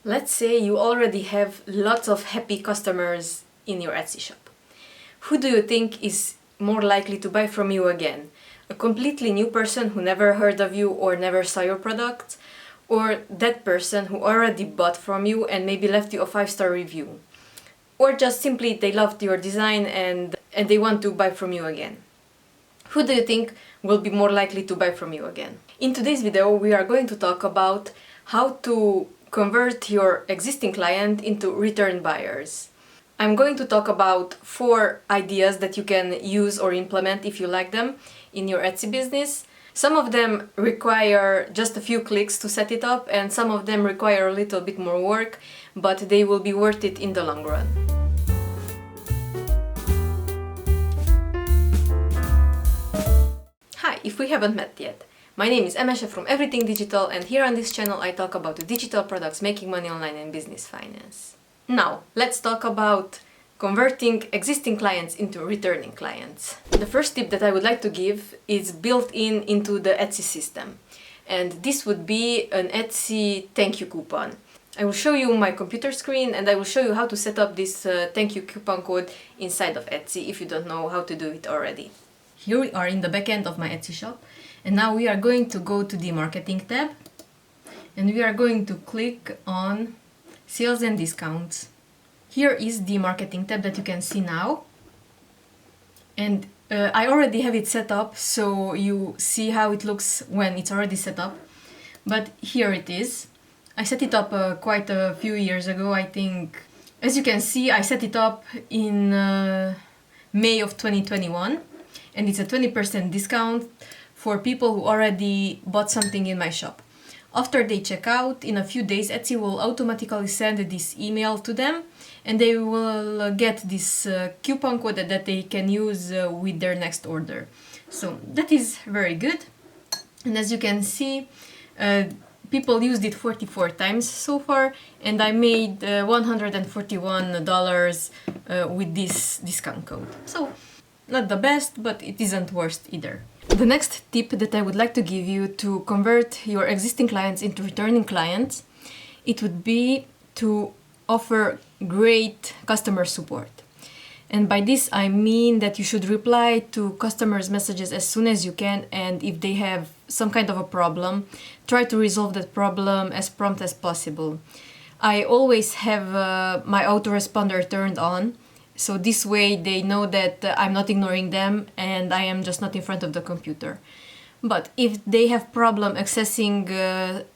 Let's say you already have lots of happy customers in your Etsy shop. Who do you think is more likely to buy from you again? A completely new person who never heard of you or never saw your product? Or that person who already bought from you and maybe left you a 5-star review? Or just simply they loved your design and they want to buy from you again? Who do you think will be more likely to buy from you again? In today's video, we are going to talk about how to convert your existing client into return buyers. I'm going to talk about 4 ideas that you can use or implement if you like them in your Etsy business. Some of them require just a few clicks to set it up, and some of them require a little bit more work, but they will be worth it in the long run. Hi, if we haven't met yet. My name is imageCanva from Everything Digital, and here on this channel I talk about the digital products, making money online, and business finance. Now, let's talk about converting existing clients into returning clients. The first tip that I would like to give is built into the Etsy system, and this would be an Etsy thank you coupon. I will show you my computer screen and I will show you how to set up this thank you coupon code inside of Etsy if you don't know how to do it already. Here we are in the back end of my Etsy shop, and now we are going to go to the marketing tab and we are going to click on sales and discounts. Here is the marketing tab that you can see now, and I already have it set up, so you see how it looks when it's already set up. But here it is. I set it up quite a few years ago, I think. As you can see, I set it up in May of 2021, and it's a 20% discount for people who already bought something in my shop. After they check out, in a few days, Etsy will automatically send this email to them, and they will get this coupon code that they can use with their next order. So that is very good. And as you can see, people used it 44 times so far, and I made $141 with this discount code. So not the best, but it isn't worst either. The next tip that I would like to give you to convert your existing clients into returning clients, it would be to offer great customer support. And by this I mean that you should reply to customers' messages as soon as you can, and if they have some kind of a problem, try to resolve that problem as prompt as possible. I always have my autoresponder turned on, so this way they know that I'm not ignoring them and I am just not in front of the computer. But if they have problem accessing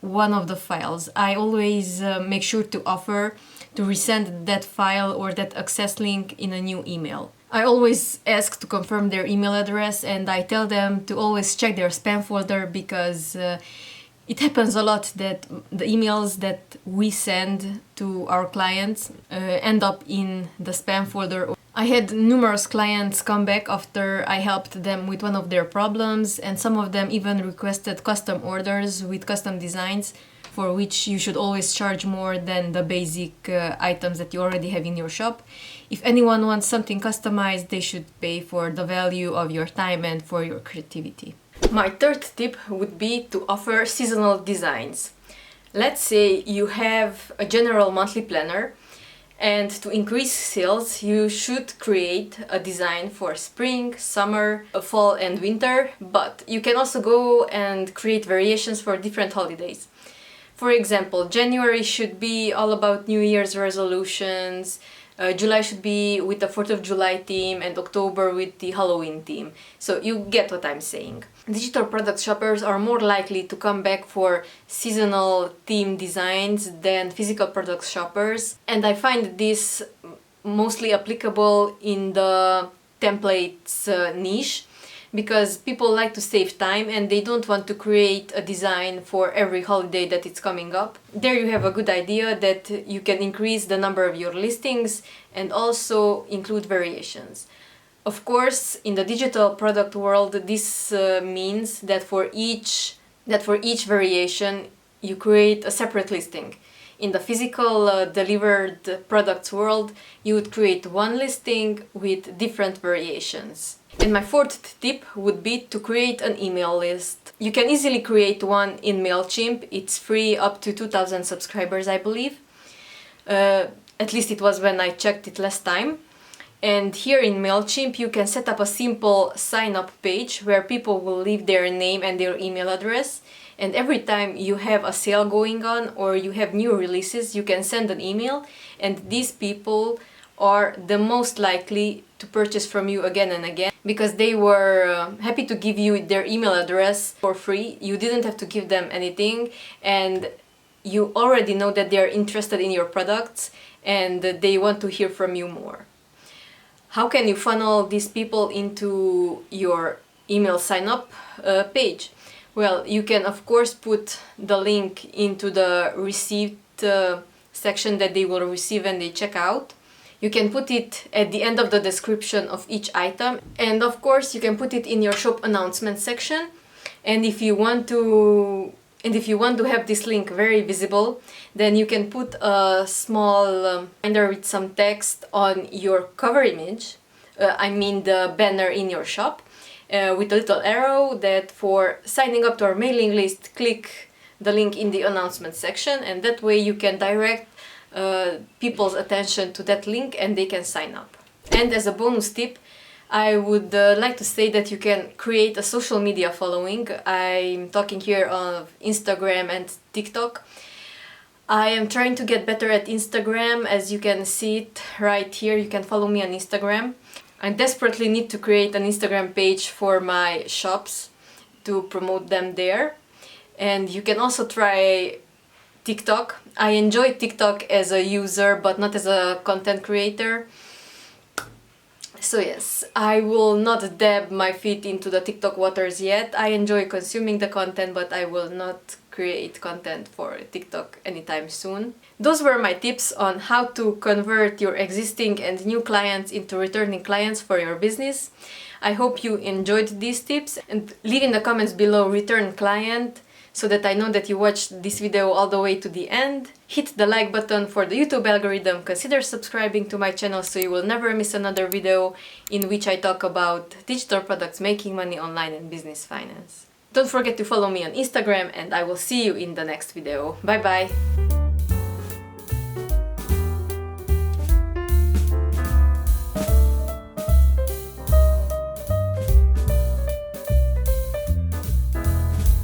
one of the files, I always make sure to offer to resend that file or that access link in a new email. I always ask to confirm their email address, and I tell them to always check their spam folder, because it happens a lot that the emails that we send to our clients end up in the spam folder. I had numerous clients come back after I helped them with one of their problems, and some of them even requested custom orders with custom designs, for which you should always charge more than the basic items that you already have in your shop. If anyone wants something customized, they should pay for the value of your time and for your creativity. My third tip would be to offer seasonal designs. Let's say you have a general monthly planner, and to increase sales you should create a design for spring, summer, fall and winter, but you can also go and create variations for different holidays. For example, January should be all about New Year's resolutions, July should be with the 4th of July theme, and October with the Halloween theme. So you get what I'm saying. Digital product shoppers are more likely to come back for seasonal theme designs than physical product shoppers, and I find this mostly applicable in the templates niche, because people like to save time and they don't want to create a design for every holiday that it's coming up. There you have a good idea that you can increase the number of your listings and also include variations. Of course, in the digital product world, this means that for each variation you create a separate listing. In the physical delivered products world, you would create one listing with different variations. And my fourth tip would be to create an email list. You can easily create one in MailChimp. It's free up to 2,000 subscribers, I believe. At least it was when I checked it last time. And here in MailChimp you can set up a simple sign-up page where people will leave their name and their email address. And every time you have a sale going on or you have new releases, you can send an email, and these people are the most likely to purchase from you again and again because they were happy to give you their email address for free. You didn't have to give them anything, and you already know that they are interested in your products and they want to hear from you more. How can you funnel these people into your email sign-up page? Well, you can of course put the link into the receipt section that they will receive when they check out. You can put it at the end of the description of each item, and of course you can put it in your shop announcement section. And if you want to have this link very visible, then you can put a small reminder with some text on your cover image, I mean the banner in your shop, with a little arrow that for signing up to our mailing list, click the link in the announcement section, and that way you can direct people's attention to that link and they can sign up. And as a bonus tip, I would like to say that you can create a social media following. I'm talking here of Instagram and TikTok. I am trying to get better at Instagram, as you can see it right here. You can follow me on Instagram. I desperately need to create an Instagram page for my shops to promote them there. And you can also try TikTok. I enjoy TikTok as a user, but not as a content creator. So yes, I will not dab my feet into the TikTok waters yet. I enjoy consuming the content, but I will not create content for TikTok anytime soon. Those were my tips on how to convert your existing and new clients into returning clients for your business. I hope you enjoyed these tips, and leave in the comments below return client so that I know that you watched this video all the way to the end. Hit the like button for the YouTube algorithm, consider subscribing to my channel so you will never miss another video in which I talk about digital products, making money online, and business finance. Don't forget to follow me on Instagram, and I will see you in the next video. Bye bye!